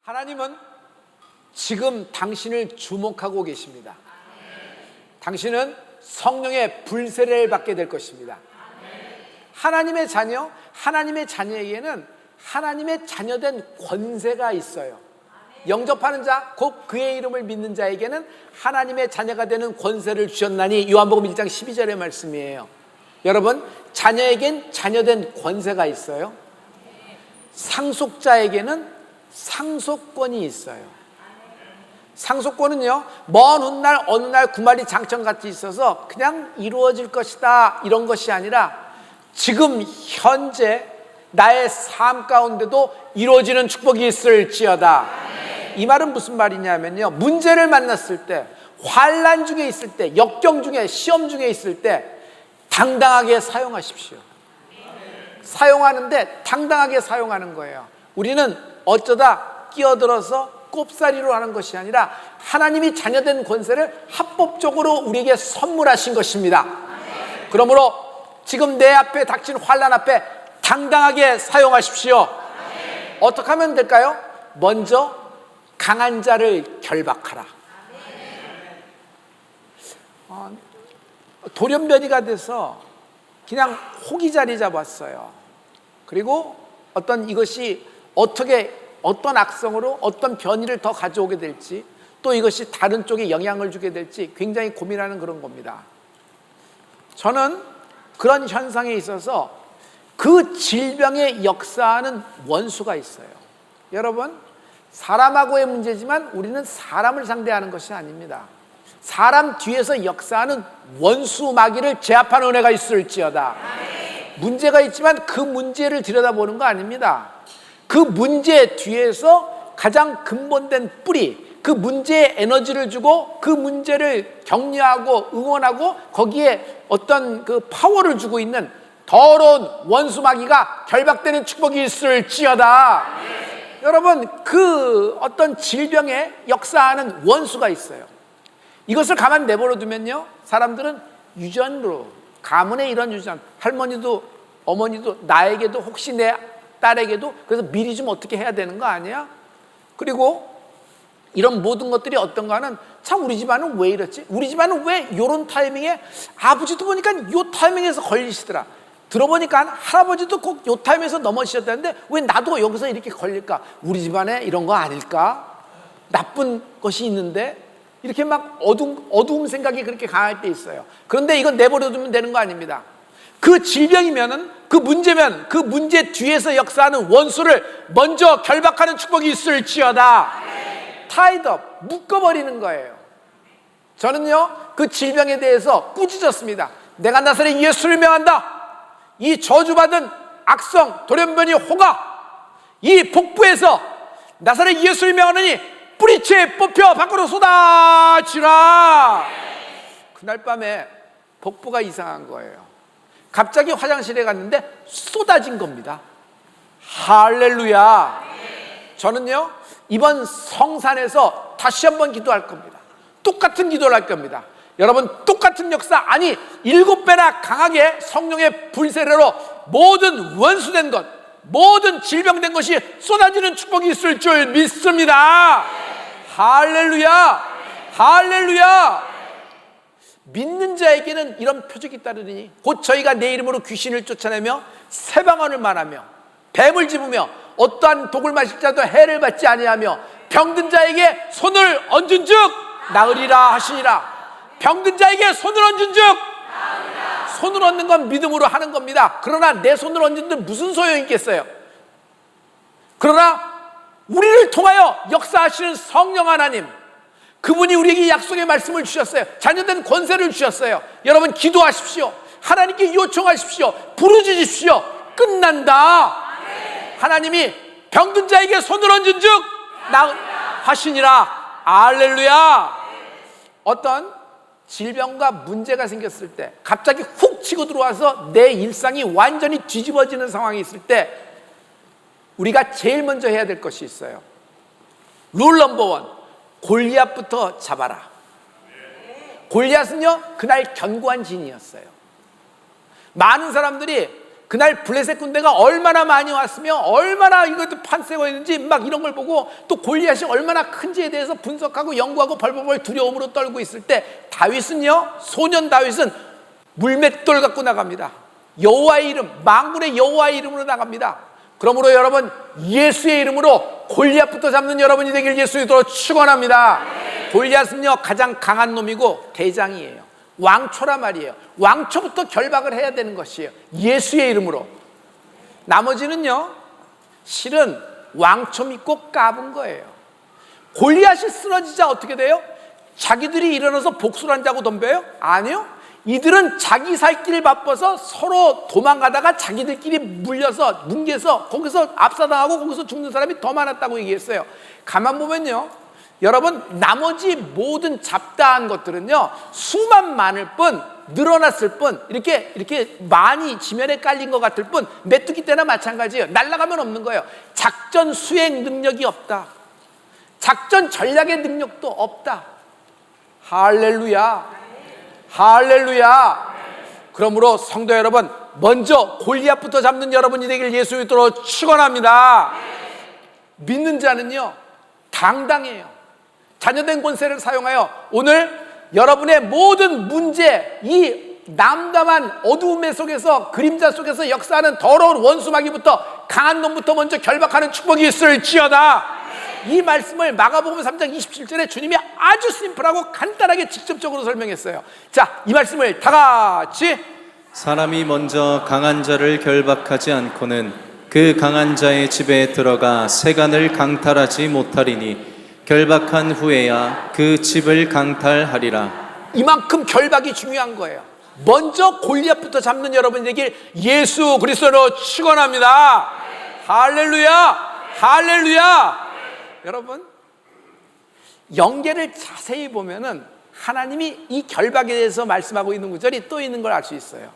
하나님은 지금 당신을 주목하고 계십니다. 당신은 성령의 불세례를 받게 될 것입니다. 하나님의 자녀, 하나님의 자녀에게는 하나님의 자녀된 권세가 있어요. 영접하는 자, 곧 그의 이름을 믿는 자에게는 하나님의 자녀가 되는 권세를 주셨나니, 요한복음 1장 12절의 말씀이에요. 여러분, 자녀에겐 자녀된 권세가 있어요. 상속자에게는 상속권이 있어요. 상속권은요, 먼 훗날 어느 날 구마리 장천같이 있어서 그냥 이루어질 것이다, 이런 것이 아니라 지금 현재 나의 삶 가운데도 이루어지는 축복이 있을지어다. 이 말은 무슨 말이냐면요, 문제를 만났을 때, 환난 중에 있을 때, 역경 중에, 시험 중에 있을 때 당당하게 사용하십시오. 사용하는데 당당하게 사용하는 거예요. 우리는 어쩌다 끼어들어서 꼽사리로 하는 것이 아니라 하나님이 자녀된 권세를 합법적으로 우리에게 선물하신 것입니다. 그러므로 지금 내 앞에 닥친 환난 앞에 당당하게 사용하십시오. 어떻게 하면 될까요? 먼저 강한 자를 결박하라. 돌연변이가 돼서 그냥 호기 자리 잡았어요. 그리고 이것이 어떤 악성으로 어떤 변이를 더 가져오게 될지, 또 이것이 다른 쪽에 영향을 주게 될지 굉장히 고민하는 그런 겁니다. 저는 그런 현상에 있어서 그 질병의 역사하는 원수가 있어요. 여러분, 사람하고의 문제지만 우리는 사람을 상대하는 것이 아닙니다. 사람 뒤에서 역사하는 원수 마귀를 제압하는 은혜가 있을지어다. 문제가 있지만 그 문제를 들여다보는 거 아닙니다. 그 문제 뒤에서 가장 근본된 뿌리, 그 문제에 에너지를 주고 그 문제를 격려하고 응원하고 거기에 어떤 그 파워를 주고 있는 더러운 원수 마귀가 결박되는 축복이 있을지어다. 여러분, 그 어떤 질병에 역사하는 원수가 있어요. 이것을 가만 내버려 두면요, 사람들은 유전으로, 가문의 이런 유전, 할머니도 어머니도 나에게도 혹시 내 딸에게도 그래서 미리 좀 어떻게 해야 되는 거 아니야? 그리고 이런 모든 것들이 어떤가는, 참 우리 집안은 왜 이렇지? 우리 집안은 왜 이런 타이밍에, 아버지도 보니까 이 타이밍에서 걸리시더라. 들어보니까 할아버지도 꼭 이 타이밍에서 넘어지셨다는데 왜 나도 여기서 이렇게 걸릴까? 우리 집안에 이런 거 아닐까? 나쁜 것이 있는데? 이렇게 막 어두움 생각이 그렇게 강할 때 있어요. 그런데 이건 내버려 두면 되는 거 아닙니다. 그 질병이면은, 그 문제면 그 문제 뒤에서 역사하는 원수를 먼저 결박하는 축복이 있을지어다. 타이드업, 묶어버리는 거예요. 저는요, 그 질병에 대해서 꾸짖었습니다. 내가 나사렛 예수를 명한다. 이 저주받은 악성 돌연변이 호가 이 복부에서 나사렛 예수를 명하느니 뿌리채 뽑혀 밖으로 쏟아지라. 그날 밤에 복부가 이상한 거예요. 갑자기 화장실에 갔는데 쏟아진 겁니다. 할렐루야. 저는요, 이번 성산에서 다시 한번 기도할 겁니다. 똑같은 기도를 할 겁니다. 여러분, 똑같은 역사, 아니 7배나 강하게 성령의 불세례로 모든 원수된 것, 모든 질병된 것이 쏟아지는 축복이 있을 줄 믿습니다. 할렐루야. 할렐루야. 믿는 자에게는 이런 표적이 따르니 곧 저희가 내 이름으로 귀신을 쫓아내며 새방언을 말하며 뱀을 집으며 어떠한 독을 마실 자도 해를 받지 아니하며 병든 자에게 손을 얹은 즉 나으리라 하시니라. 병든 자에게 손을 얹은 즉, 손을 얹는 건 믿음으로 하는 겁니다. 그러나 내 손을 얹은 데 무슨 소용이 있겠어요? 그러나 우리를 통하여 역사하시는 성령 하나님, 그분이 우리에게 약속의 말씀을 주셨어요. 자녀된 권세를 주셨어요. 여러분, 기도하십시오. 하나님께 요청하십시오. 부르짖으십시오. 끝난다. 하나님이 병든 자에게 손을 얹은 즉 하시니라. 할렐루야. 어떤 질병과 문제가 생겼을 때, 갑자기 훅 치고 들어와서 내 일상이 완전히 뒤집어지는 상황이 있을 때 우리가 제일 먼저 해야 될 것이 있어요. 룰 넘버 원, 골리앗부터 잡아라. 골리앗은요, 그날 견고한 진이었어요. 많은 사람들이 그날 블레셋 군대가 얼마나 많이 왔으며 얼마나 이것도 판세가 있는지 막 이런 걸 보고 또 골리앗이 얼마나 큰지에 대해서 분석하고 연구하고 벌벌벌 두려움으로 떨고 있을 때 다윗은요, 소년 다윗은 물맷돌 갖고 나갑니다. 여호와의 이름, 만군의 여호와의 이름으로 나갑니다. 그러므로 여러분, 예수의 이름으로 골리앗부터 잡는 여러분이 되길 예수 이름으로 축원합니다. 골리앗은요, 가장 강한 놈이고 대장이에요. 왕초란 말이에요. 왕초부터 결박을 해야 되는 것이에요. 예수의 이름으로. 나머지는요, 실은 왕초 믿고 까분 거예요. 골리앗이 쓰러지자 어떻게 돼요? 자기들이 일어나서 복수를 한다고 덤벼요? 아니요. 이들은 자기 살 길 바빠서 서로 도망가다가 자기들끼리 물려서 뭉개서 거기서 압사당하고 거기서 죽는 사람이 더 많았다고 얘기했어요. 가만 보면요, 여러분, 나머지 모든 잡다한 것들은요, 수만 많을 뿐, 늘어났을 뿐, 이렇게 많이 지면에 깔린 것 같을 뿐, 메뚜기 때나 마찬가지예요. 날아가면 없는 거예요. 작전 수행 능력이 없다. 작전 전략의 능력도 없다. 할렐루야. 할렐루야. 그러므로 성도 여러분, 먼저 골리앗부터 잡는 여러분이 되길 예수 이름으로 축원합니다. 믿는 자는요, 당당해요. 자녀된 권세를 사용하여 오늘 여러분의 모든 문제, 이 남담한 어두움의 속에서, 그림자 속에서 역사하는 더러운 원수마귀부터, 강한 놈부터 먼저 결박하는 축복이 있을지어다. 이 말씀을 마가복음 3장 27절에 주님이 아주 심플하고 간단하게 직접적으로 설명했어요. 자, 이 말씀을 다 같이. 사람이 먼저 강한 자를 결박하지 않고는 그 강한 자의 집에 들어가 세간을 강탈하지 못하리니 결박한 후에야 그 집을 강탈하리라. 이만큼 결박이 중요한 거예요. 먼저 골리앗부터 잡는 여러분이 되길 예수 그리스도로 축원합니다. 할렐루야. 할렐루야. 여러분, 연계를 자세히 보면은 하나님이 이 결박에 대해서 말씀하고 있는 구절이 또 있는 걸 알 수 있어요.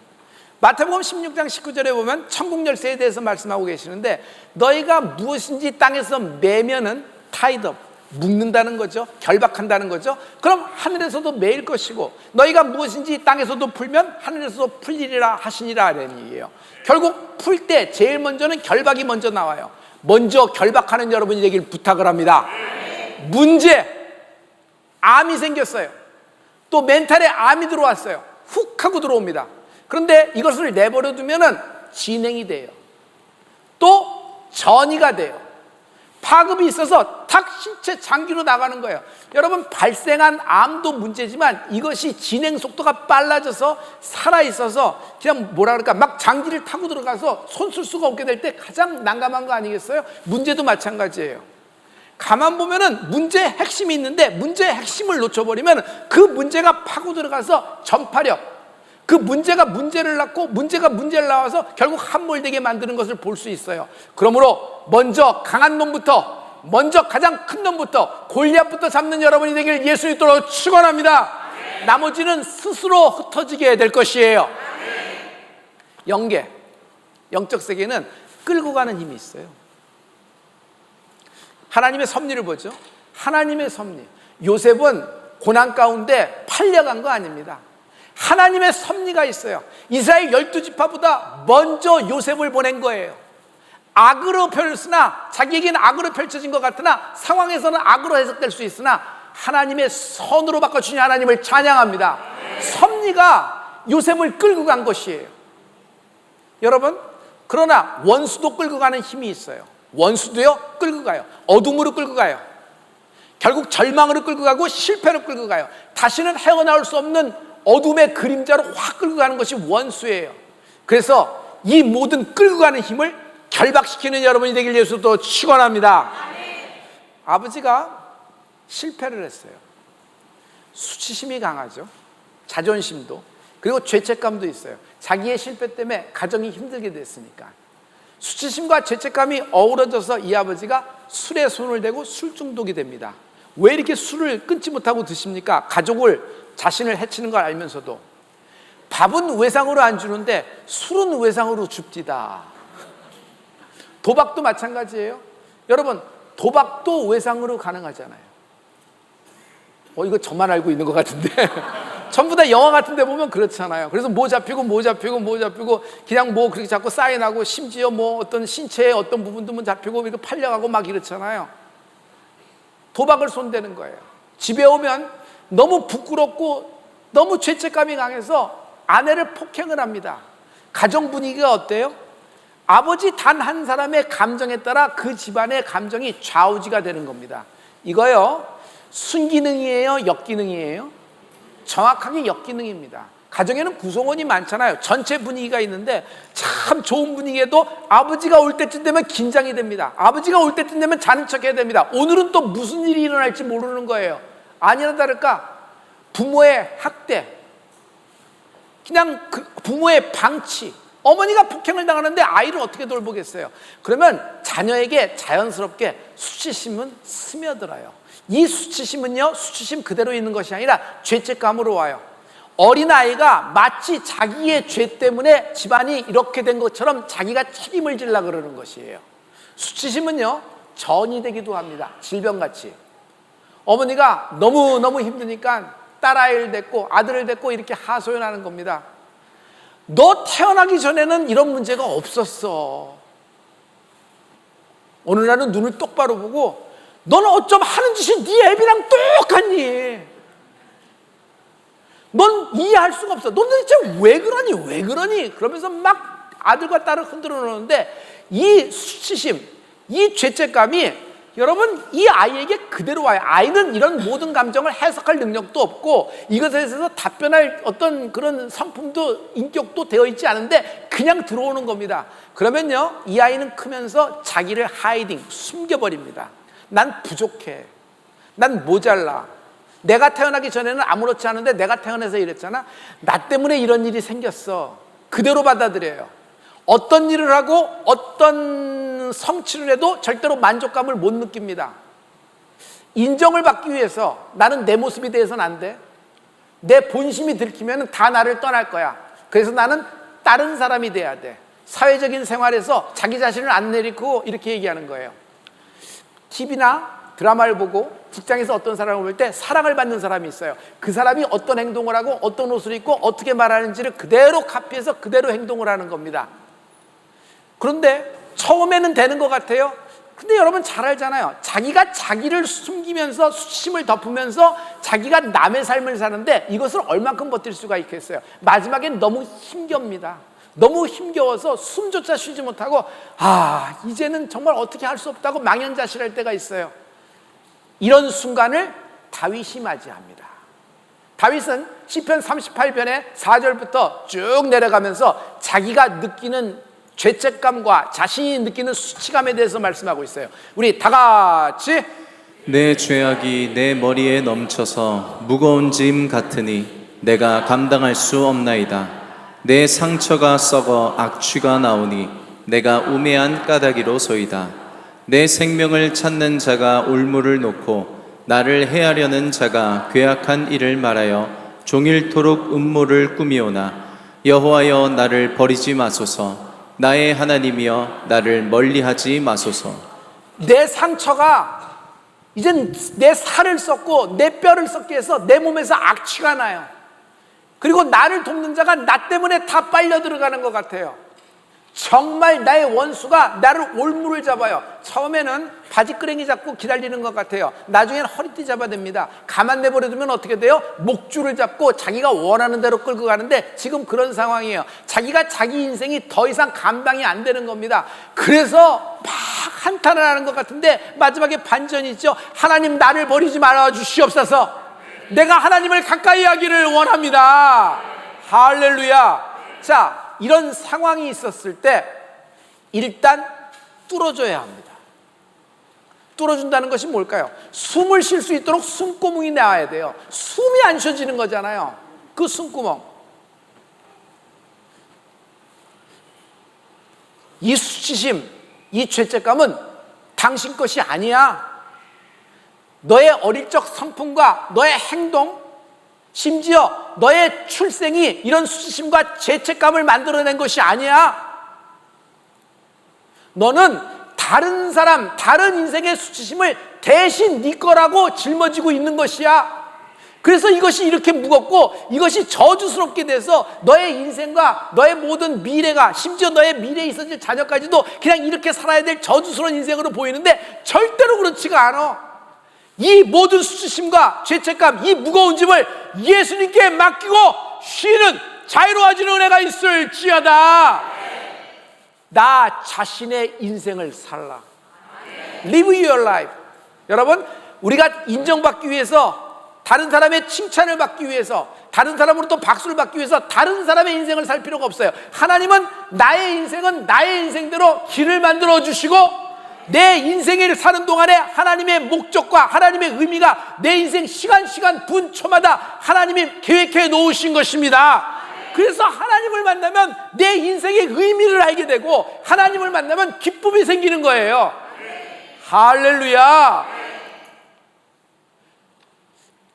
마태복음 16장 19절에 보면 천국 열쇠에 대해서 말씀하고 계시는데, 너희가 무엇인지 땅에서 매면은 타이드, 묶는다는 거죠. 결박한다는 거죠. 그럼 하늘에서도 매일 것이고, 너희가 무엇인지 땅에서도 풀면 하늘에서도 풀리리라 하시니라 라는 얘기예요. 결국 풀 때 제일 먼저는 결박이 먼저 나와요. 먼저 결박하는 여러분이 되길 부탁을 합니다. 문제, 암이 생겼어요. 또 멘탈에 암이 들어왔어요. 훅 하고 들어옵니다. 그런데 이것을 내버려 두면은 진행이 돼요. 또 전이가 돼요. 파급이 있어서 탁 신체 장기로 나가는 거예요. 여러분, 발생한 암도 문제지만 이것이 진행 속도가 빨라져서 살아있어서 그냥 뭐라 그럴까, 막 장기를 타고 들어가서 손 쓸 수가 없게 될 때 가장 난감한 거 아니겠어요? 문제도 마찬가지예요. 가만 보면은 문제의 핵심이 있는데 문제의 핵심을 놓쳐버리면 그 문제가 파고 들어가서 전파력, 그 문제가 문제를 낳고 문제가 문제를 낳아서 결국 함몰되게 만드는 것을 볼 수 있어요. 그러므로 먼저 강한 놈부터, 먼저 가장 큰 놈부터, 골리앗부터 잡는 여러분이 되길 예수 이름으로 축원합니다. 나머지는 스스로 흩어지게 될 것이에요. 연계, 영적 세계는 끌고 가는 힘이 있어요. 하나님의 섭리를 보죠. 하나님의 섭리. 요셉은 고난 가운데 팔려간 거 아닙니다. 하나님의 섭리가 있어요. 이스라엘 12지파보다 먼저 요셉을 보낸 거예요. 악으로 펼으나, 자기에게는 악으로 펼쳐진 것 같으나 상황에서는 악으로 해석될 수 있으나 하나님의 선으로 바꿔주신 하나님을 찬양합니다. 섭리가 요셉을 끌고 간 것이에요. 여러분, 그러나 원수도 끌고 가는 힘이 있어요. 원수도요, 끌고 가요. 어둠으로 끌고 가요. 결국 절망으로 끌고 가고 실패로 끌고 가요. 다시는 헤어나올 수 없는 어둠의 그림자로 확 끌고 가는 것이 원수예요. 그래서 이 모든 끌고 가는 힘을 결박시키는 여러분이 되길 예수도 축원합니다. 아버지가 실패를 했어요. 수치심이 강하죠. 자존심도, 그리고 죄책감도 있어요. 자기의 실패 때문에 가정이 힘들게 됐으니까. 수치심과 죄책감이 어우러져서 이 아버지가 술에 손을 대고 술 중독이 됩니다. 왜 이렇게 술을 끊지 못하고 드십니까? 가족을, 자신을 해치는 걸 알면서도. 밥은 외상으로 안 주는데 술은 외상으로 줍디다. 도박도 마찬가지예요. 여러분, 도박도 외상으로 가능하잖아요. 이거 저만 알고 있는 것 같은데 전부 다 영화 같은 데 보면 그렇잖아요. 그래서 뭐 잡히고 그냥 뭐 그렇게 자꾸 사인하고 심지어 뭐 어떤 신체의 어떤 부분도 잡히고 이렇게 팔려가고 막 이렇잖아요. 도박을 손대는 거예요. 집에 오면 너무 부끄럽고 너무 죄책감이 강해서 아내를 폭행을 합니다. 가정 분위기가 어때요? 아버지 단 한 사람의 감정에 따라 그 집안의 감정이 좌우지가 되는 겁니다. 이거요, 순기능이에요, 역기능이에요? 정확하게 역기능입니다. 가정에는 구성원이 많잖아요. 전체 분위기가 있는데 참 좋은 분위기에도 아버지가 올 때쯤 되면 긴장이 됩니다. 아버지가 올 때쯤 되면 자는 척해야 됩니다. 오늘은 또 무슨 일이 일어날지 모르는 거예요. 아니나 다를까 부모의 학대, 그냥 부모의 방치, 어머니가 폭행을 당하는데 아이를 어떻게 돌보겠어요? 그러면 자녀에게 자연스럽게 수치심은 스며들어요. 이 수치심은요, 수치심 그대로 있는 것이 아니라 죄책감으로 와요. 어린아이가 마치 자기의 죄 때문에 집안이 이렇게 된 것처럼 자기가 책임을 지려고 그러는 것이에요. 수치심은요, 전이 되기도 합니다. 질병같이. 어머니가 너무너무 힘드니까 딸아이를 데리고 아들을 데리고 이렇게 하소연하는 겁니다. 너 태어나기 전에는 이런 문제가 없었어. 어느 날은 눈을 똑바로 보고 너는 어쩜 하는 짓이 네 애비랑 똑같니? 넌 이해할 수가 없어. 넌 도대체 왜 그러니? 그러면서 막 아들과 딸을 흔들어 놓는데 이 수치심, 이 죄책감이 여러분 이 아이에게 그대로 와요. 아이는 이런 모든 감정을 해석할 능력도 없고 이것에 대해서 답변할 어떤 그런 성품도 인격도 되어 있지 않은데 그냥 들어오는 겁니다. 그러면요, 이 아이는 크면서 자기를 하이딩, 숨겨버립니다. 난 부족해. 난 모자라. 내가 태어나기 전에는 아무렇지 않은데 내가 태어나서 이랬잖아. 나 때문에 이런 일이 생겼어. 그대로 받아들여요. 어떤 일을 하고 어떤 성취를 해도 절대로 만족감을 못 느낍니다. 인정을 받기 위해서 나는 내 모습에 대해서는 안 돼. 내 본심이 들키면 다 나를 떠날 거야. 그래서 나는 다른 사람이 돼야 돼. 사회적인 생활에서 자기 자신을 안 내리고 이렇게 얘기하는 거예요. TV나 드라마를 보고 직장에서 어떤 사람을 볼 때 사랑을 받는 사람이 있어요. 그 사람이 어떤 행동을 하고 어떤 옷을 입고 어떻게 말하는지를 그대로 카피해서 그대로 행동을 하는 겁니다. 그런데 처음에는 되는 것 같아요. 근데 여러분 잘 알잖아요. 자기가 자기를 숨기면서 수치심을 덮으면서 자기가 남의 삶을 사는데 이것을 얼만큼 버틸 수가 있겠어요. 마지막엔 너무 힘겹니다. 너무 힘겨워서 숨조차 쉬지 못하고 이제는 정말 어떻게 할 수 없다고 망연자실할 때가 있어요. 이런 순간을 다윗이 맞이합니다. 다윗은 시편 38편의 4절부터 쭉 내려가면서 자기가 느끼는 죄책감과 자신이 느끼는 수치감에 대해서 말씀하고 있어요. 우리 다 같이 내 죄악이 내 머리에 넘쳐서 무거운 짐 같으니 내가 감당할 수 없나이다. 내 상처가 썩어 악취가 나오니 내가 우매한 까닭이로소이다. 내 생명을 찾는 자가 올무를 놓고 나를 해하려는 자가 괴악한 일을 말하여 종일토록 음모를 꾸미오나 여호와여 나를 버리지 마소서. 나의 하나님이여 나를 멀리하지 마소서. 내 상처가 이젠 내 살을 썩고 내 뼈를 썩게 해서 내 몸에서 악취가 나요. 그리고 나를 돕는 자가 나 때문에 다 빨려 들어가는 것 같아요. 정말 나의 원수가 나를 올무를 잡아요. 처음에는 바지끄레기 잡고 기다리는 것 같아요. 나중에는 허리띠 잡아야 됩니다. 가만 내버려두면 어떻게 돼요? 목줄을 잡고 자기가 원하는 대로 끌고 가는데 지금 그런 상황이에요. 자기가 자기 인생이 더 이상 감당이 안 되는 겁니다. 그래서 막 한탄을 하는 것 같은데 마지막에 반전이 있죠. 하나님 나를 버리지 말아 주시옵소서. 내가 하나님을 가까이 하기를 원합니다. 할렐루야. 자, 이런 상황이 있었을 때 일단 뚫어줘야 합니다. 뚫어준다는 것이 뭘까요? 숨을 쉴 수 있도록 숨구멍이 나와야 돼요. 숨이 안 쉬어지는 거잖아요. 그 숨구멍. 이 수치심, 이 죄책감은 당신 것이 아니야. 너의 어릴 적 성품과 너의 행동, 심지어 너의 출생이 이런 수치심과 죄책감을 만들어낸 것이 아니야. 너는 다른 사람, 다른 인생의 수치심을 대신 네 거라고 짊어지고 있는 것이야. 그래서 이것이 이렇게 무겁고 이것이 저주스럽게 돼서 너의 인생과 너의 모든 미래가, 심지어 너의 미래에 있어질 자녀까지도 그냥 이렇게 살아야 될 저주스러운 인생으로 보이는데 절대로 그렇지가 않아. 이 모든 수치심과 죄책감, 이 무거운 짐을 예수님께 맡기고 쉬는 자유로워지는 은혜가 있을지어다. 나 자신의 인생을 살라. Live your life. 여러분, 우리가 인정받기 위해서, 다른 사람의 칭찬을 받기 위해서, 다른 사람으로부터 박수를 받기 위해서 다른 사람의 인생을 살 필요가 없어요. 하나님은 나의 인생은 나의 인생대로 길을 만들어 주시고, 내 인생을 사는 동안에 하나님의 목적과 하나님의 의미가 내 인생 시간 분초마다 하나님이 계획해 놓으신 것입니다. 그래서 하나님을 만나면 내 인생의 의미를 알게 되고, 하나님을 만나면 기쁨이 생기는 거예요. 할렐루야.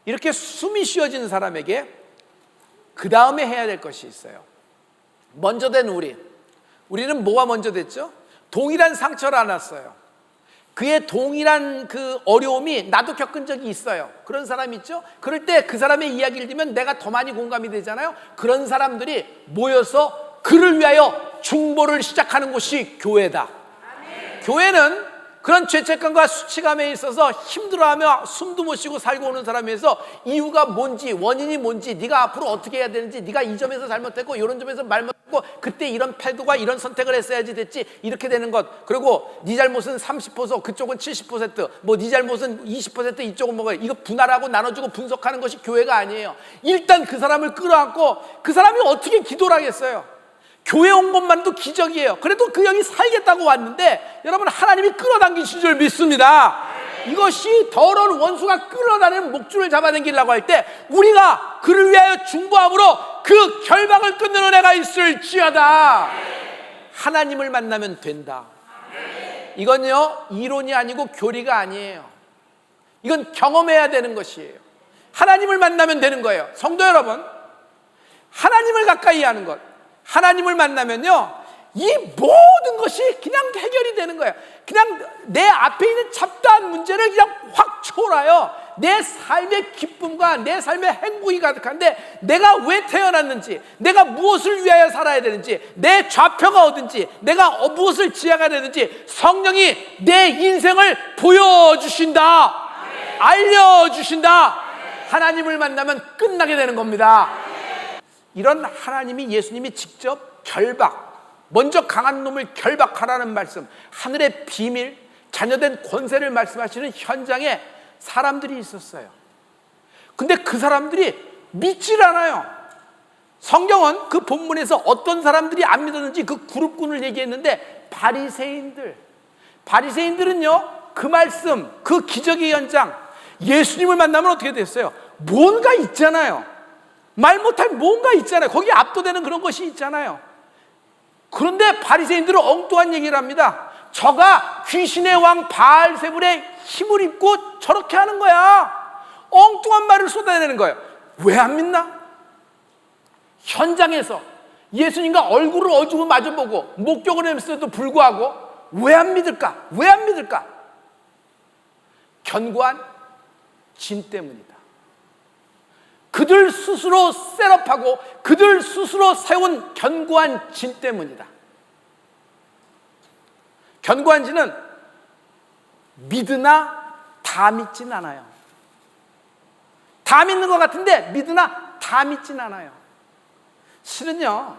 이렇게 숨이 쉬어지는 사람에게 그 다음에 해야 될 것이 있어요. 먼저 된 우리는 뭐가 먼저 됐죠? 동일한 상처를 안았어요. 그의 동일한 그 어려움이 나도 겪은 적이 있어요. 그런 사람 있죠? 그럴 때 그 사람의 이야기를 들으면 내가 더 많이 공감이 되잖아요. 그런 사람들이 모여서 그를 위하여 중보를 시작하는 곳이 교회다. 교회는 그런 죄책감과 수치감에 있어서 힘들어하며 숨도 못 쉬고 살고 오는 사람에서 이유가 뭔지, 원인이 뭔지, 네가 앞으로 어떻게 해야 되는지, 네가 이 점에서 잘못했고 이런 점에서 말 못했고 그때 이런 태도가 이런 선택을 했어야지 됐지, 이렇게 되는 것. 그리고 네 잘못은 30%, 그쪽은 70%, 뭐 네 잘못은 20%, 이쪽은 뭐가, 이거 분할하고 나눠주고 분석하는 것이 교회가 아니에요. 일단 그 사람을 끌어안고 그 사람이 어떻게 기도를 하겠어요? 교회 온 것만도 기적이에요. 그래도 그 형이 살겠다고 왔는데 여러분, 하나님이 끌어당기신 줄 믿습니다. 이것이 더러운 원수가 끌어다니는 목줄을 잡아당기려고 할 때 우리가 그를 위하여 중보함으로 그 결박을 끊는 은혜가 있을지어다. 하나님을 만나면 된다. 이건요, 이론이 아니고 교리가 아니에요. 이건 경험해야 되는 것이에요. 하나님을 만나면 되는 거예요. 성도 여러분, 하나님을 가까이 하는 것, 하나님을 만나면요, 이 모든 것이 그냥 해결이 되는 거예요. 그냥 내 앞에 있는 잡다한 문제를 그냥 확 초월하여 내 삶의 기쁨과 내 삶의 행복이 가득한데, 내가 왜 태어났는지, 내가 무엇을 위하여 살아야 되는지, 내 좌표가 어딘지, 내가 무엇을 지어야 되는지 성령이 내 인생을 보여주신다, 알려주신다. 하나님을 만나면 끝나게 되는 겁니다. 이런 하나님이, 예수님이 직접 먼저 강한 놈을 결박하라는 말씀, 하늘의 비밀, 자녀된 권세를 말씀하시는 현장에 사람들이 있었어요. 근데 그 사람들이 믿질 않아요. 성경은 그 본문에서 어떤 사람들이 안 믿었는지 그 그룹군을 얘기했는데, 바리새인들은요, 그 말씀, 그 기적의 현장, 예수님을 만나면 어떻게 됐어요? 뭔가 있잖아요. 말 못할 뭔가 있잖아요. 거기에 압도되는 그런 것이 있잖아요. 그런데 바리새인들은 엉뚱한 얘기를 합니다. 저가 귀신의 왕 바알세불의 힘을 입고 저렇게 하는 거야. 엉뚱한 말을 쏟아내는 거예요. 왜 안 믿나? 현장에서 예수님과 얼굴을 어주고 마주보고 목격을 했음에도 불구하고 왜 안 믿을까? 왜 안 믿을까? 견고한 진 때문이다. 그들 스스로 셋업하고 그들 스스로 세운 견고한 진 때문이다. 견고한 진은 믿으나 다 믿진 않아요. 다 믿는 것 같은데 믿으나 다 믿진 않아요. 실은요,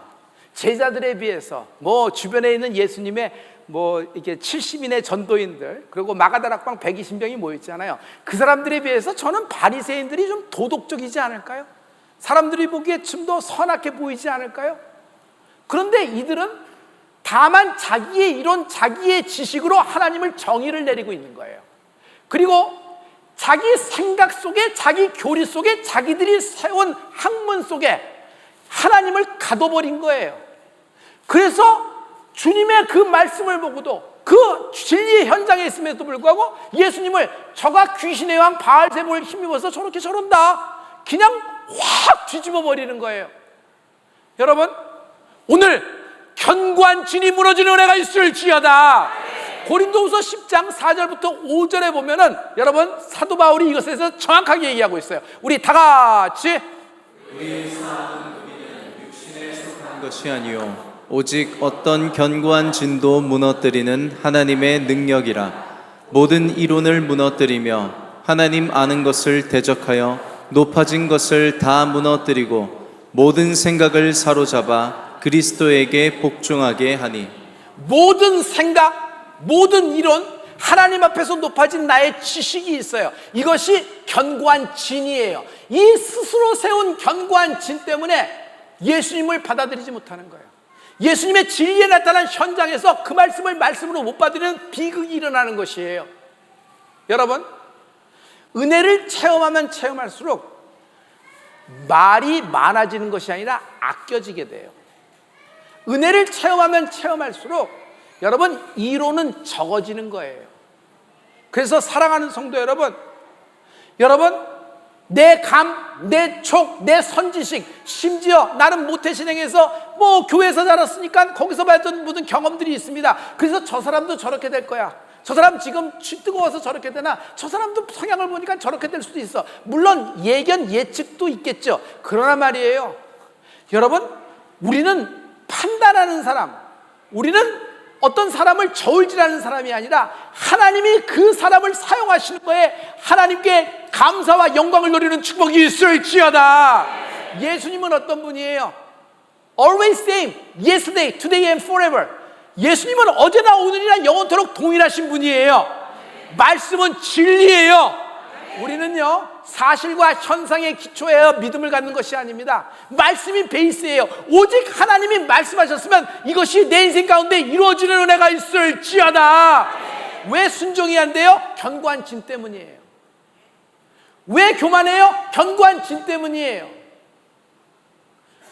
제자들에 비해서 주변에 있는 예수님의 이렇게 70인의 전도인들, 그리고 마가다락방 120명이 모였잖아요. 그 사람들에 비해서 저는 바리새인들이 좀 도덕적이지 않을까요? 사람들이 보기에 좀 더 선하게 보이지 않을까요? 그런데 이들은 다만 자기의 이론, 자기의 지식으로 하나님을 정의를 내리고 있는 거예요. 그리고 자기 생각 속에, 자기 교리 속에, 자기들이 세운 학문 속에 하나님을 가둬버린 거예요. 그래서 주님의 그 말씀을 보고도, 그 진리의 현장에 있음에도 불구하고 예수님을 저가 귀신의 왕 바알세불을 힘입어서 저렇게 저런다, 그냥 확 뒤집어 버리는 거예요. 여러분, 오늘 견고한 진이 무너지는 은혜가 있을지어다. 고린도후서 10장 4절부터 5절에 보면은 여러분 사도 바울이 이것에 대해서 정확하게 얘기하고 있어요. 우리 다 같이 우리의 싸움은 육신에 속한 것이 아니요 오직 어떤 견고한 진도 무너뜨리는 하나님의 능력이라. 모든 이론을 무너뜨리며 하나님 아는 것을 대적하여 높아진 것을 다 무너뜨리고 모든 생각을 사로잡아 그리스도에게 복종하게 하니. 모든 생각, 모든 이론, 하나님 앞에서 높아진 나의 지식이 있어요. 이것이 견고한 진이에요. 이 스스로 세운 견고한 진 때문에 예수님을 받아들이지 못하는 거예요. 예수님의 진리에 나타난 현장에서 그 말씀을 말씀으로 못 받아들이는 비극이 일어나는 것이에요. 여러분, 은혜를 체험하면 체험할수록 말이 많아지는 것이 아니라 아껴지게 돼요. 은혜를 체험하면 체험할수록 여러분 이론은 적어지는 거예요. 그래서 사랑하는 성도 여러분, 내 감, 내 촉, 내 선지식, 심지어 나는 모태신앙에서 뭐 교회에서 자랐으니까 거기서 받은 모든 경험들이 있습니다. 그래서 저 사람도 저렇게 될 거야. 저 사람 지금 뜨거워서 저렇게 되나? 저 사람도 성향을 보니까 저렇게 될 수도 있어. 물론 예견, 예측도 있겠죠. 그러나 말이에요, 여러분, 우리는 판단하는 사람, 우리는 어떤 사람을 저울질하는 사람이 아니라 하나님이 그 사람을 사용하시는 거에 하나님께 감사와 영광을 돌리는 축복이 있을지어다. 예수님은 어떤 분이에요? Always same, yesterday, today and forever. 예수님은 어제나 오늘이나 영원토록 동일하신 분이에요. 말씀은 진리예요. 우리는요, 사실과 현상에 기초하여 믿음을 갖는 것이 아닙니다. 말씀이 베이스예요. 오직 하나님이 말씀하셨으면 이것이 내 인생 가운데 이루어지는 은혜가 있을지어다. 왜 순종이 안 돼요? 견고한 진 때문이에요. 왜 교만해요? 견고한 진 때문이에요.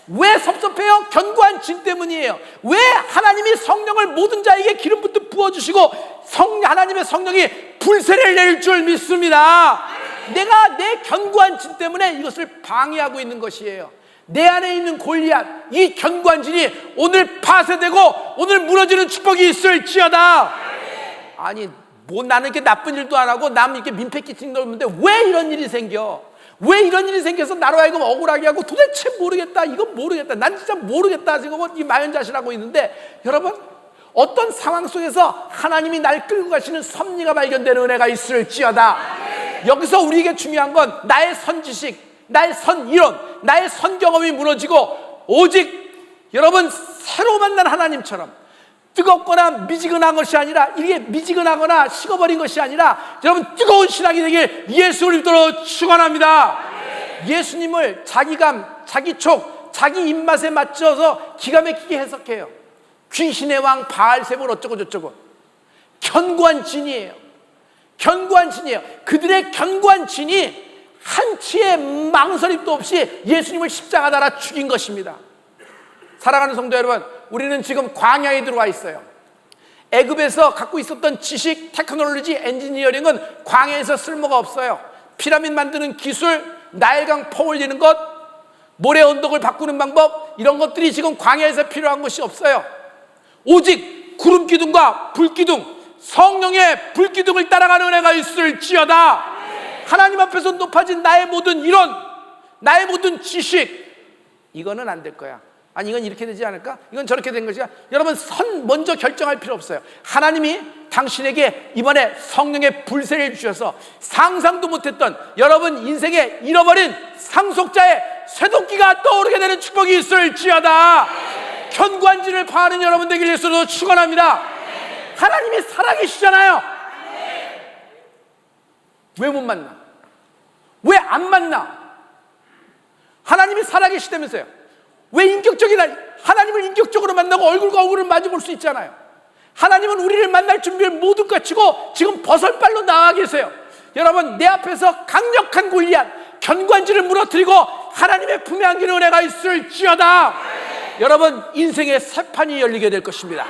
왜 섭섭해요? 견고한 진 때문이에요. 왜 하나님이 성령을 모든 자에게 기름 붓듯 부어주시고 하나님의 성령이 불세를 내릴 줄 믿습니다. 내가 내 견고한 진 때문에 이것을 방해하고 있는 것이에요. 내 안에 있는 골리앗, 이 견고한 진이 오늘 파쇄되고 오늘 무너지는 축복이 있을지어다. 아니, 뭐 나는 이렇게 나쁜 일도 안 하고 남 이렇게 민폐 끼치는 거 없는데 왜 이런 일이 생겨? 왜 이런 일이 생겨서 나로 하여금 억울하게 하고 도대체 모르겠다, 이건 모르겠다, 난 진짜 모르겠다, 지금 이 마연자실하고 있는데, 여러분, 어떤 상황 속에서 하나님이 날 끌고 가시는 섭리가 발견되는 은혜가 있을지어다. 여기서 우리에게 중요한 건 나의 선지식, 나의 선이론, 나의 선경험이 무너지고 오직 여러분 새로 만난 하나님처럼 뜨겁거나 미지근한 것이 아니라, 이게 미지근하거나 식어버린 것이 아니라 여러분 뜨거운 신앙이 되길 예수 그리스도로 축원합니다. 예수님을 자기 감, 자기 촉, 자기 입맛에 맞춰서 기가 막히게 해석해요. 귀신의 왕 바알세불 어쩌고 저쩌고. 견고한 진이에요. 견고한 진이에요. 그들의 견고한 진이 한치의 망설임도 없이 예수님을 십자가 달아 죽인 것입니다. 사랑하는 성도 여러분, 우리는 지금 광야에 들어와 있어요. 애굽에서 갖고 있었던 지식, 테크놀로지, 엔지니어링은 광야에서 쓸모가 없어요. 피라밋 만드는 기술, 나일강 포 올리는 것, 모래 언덕을 바꾸는 방법, 이런 것들이 지금 광야에서 필요한 것이 없어요. 오직 구름 기둥과 불 기둥, 성령의 불 기둥을 따라가는 은혜가 있을지어다. 하나님 앞에서 높아진 나의 모든 이론, 나의 모든 지식, 이거는 안 될 거야. 아니, 이건 이렇게 되지 않을까? 이건 저렇게 된 것이야. 여러분, 먼저 결정할 필요 없어요. 하나님이 당신에게 이번에 성령의 불세를 주셔서 상상도 못했던 여러분 인생에 잃어버린 상속자의 쇠도끼가 떠오르게 되는 축복이 있을지어다. 견고한 진을 파하는 여러분 되길 예수로 축원합니다. 하나님이 살아계시잖아요. 왜 못 만나? 왜 안 만나? 하나님이 살아계시다면서요. 왜 하나님을 인격적으로 만나고 얼굴과 얼굴을 마주볼 수 있잖아요. 하나님은 우리를 만날 준비를 모두 갖추고 지금 버설발로 나와 계세요. 여러분, 내 앞에서 강력한 골리앗, 견고한 진을 무너뜨리고 하나님의 품에 안기는 은혜가 있을지어다. 여러분, 인생의 새 판이 열리게 될 것입니다.